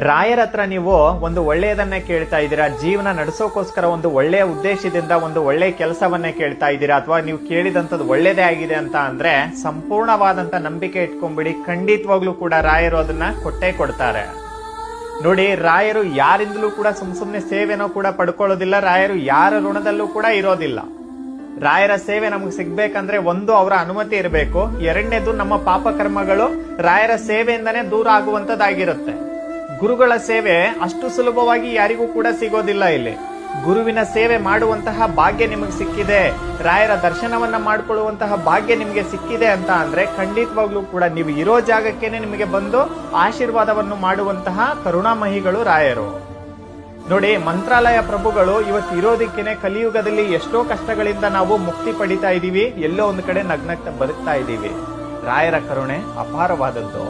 ರಾಯರ ಹತ್ರ ನೀವು ಒಂದು ಒಳ್ಳೆಯದನ್ನೇ ಕೇಳ್ತಾ ಇದ್ದೀರಾ, ಜೀವನ ನಡೆಸೋಕೋಸ್ಕರ ಒಂದು ಒಳ್ಳೆಯ ಉದ್ದೇಶದಿಂದ ಒಂದು ಒಳ್ಳೆ ಕೆಲಸವನ್ನೇ ಕೇಳ್ತಾ ಇದ್ದೀರಾ, ಅಥವಾ ನೀವು ಕೇಳಿದಂಥದ್ದು ಒಳ್ಳೇದೇ ಆಗಿದೆ ಅಂತ ಅಂದ್ರೆ ಸಂಪೂರ್ಣವಾದಂತ ನಂಬಿಕೆ ಇಟ್ಕೊಂಡ್ಬಿಡಿ, ಖಂಡಿತವಾಗ್ಲೂ ಕೂಡ ರಾಯರು ಅದನ್ನ ಕೊಟ್ಟೇ ಕೊಡ್ತಾರೆ. ನೋಡಿ, ರಾಯರು ಯಾರಿಂದಲೂ ಕೂಡ ಸುಮ್ನೆ ಸೇವೆನೋ ಕೂಡ ಪಡ್ಕೊಳ್ಳೋದಿಲ್ಲ, ರಾಯರು ಯಾರ ಋಣದಲ್ಲೂ ಕೂಡ ಇರೋದಿಲ್ಲ. ರಾಯರ ಸೇವೆ ನಮಗೆ ಸಿಗ್ಬೇಕಂದ್ರೆ ಒಂದು, ಅವರ ಅನುಮತಿ ಇರಬೇಕು, ಎರಡನೇದು ನಮ್ಮ ಪಾಪ ಕರ್ಮಗಳು ರಾಯರ ಸೇವೆಯಿಂದನೇ ದೂರ ಆಗುವಂತದ್ದಾಗಿರುತ್ತೆ. ಗುರುಗಳ ಸೇವೆ ಅಷ್ಟು ಸುಲಭವಾಗಿ ಯಾರಿಗೂ ಕೂಡ ಸಿಗೋದಿಲ್ಲ. ಇಲ್ಲಿ ಗುರುವಿನ ಸೇವೆ ಮಾಡುವಂತಹ ಭಾಗ್ಯ ನಿಮಗೆ ಸಿಕ್ಕಿದೆ, ರಾಯರ ದರ್ಶನವನ್ನ ಮಾಡಿಕೊಳ್ಳುವಂತಹ ಭಾಗ್ಯ ನಿಮಗೆ ಸಿಕ್ಕಿದೆ ಅಂತ ಅಂದ್ರೆ ಖಂಡಿತವಾಗ್ಲೂ ಕೂಡ ನೀವು ಇರೋ ಜಾಗಕ್ಕೇನೆ ನಿಮಗೆ ಬಂದು ಆಶೀರ್ವಾದವನ್ನು ಮಾಡುವಂತಹ ಕರುಣಾಮಹಿಗಳು ರಾಯರು. ನೋಡಿ, ಮಂತ್ರಾಲಯ ಪ್ರಭುಗಳು ಇವತ್ತು ಇರೋದಕ್ಕೇನೆ ಕಲಿಯುಗದಲ್ಲಿ ಎಷ್ಟೋ ಕಷ್ಟಗಳಿಂದ ನಾವು ಮುಕ್ತಿ ಪಡಿತಾ ಇದೀವಿ, ಎಲ್ಲೋ ಒಂದು ಕಡೆ ನಗ್ನಗ್ತಾ ಬದುಕ್ತಾ ಇದೀವಿ. ರಾಯರ ಕರುಣೆ ಅಪಾರವಾದದ್ದು.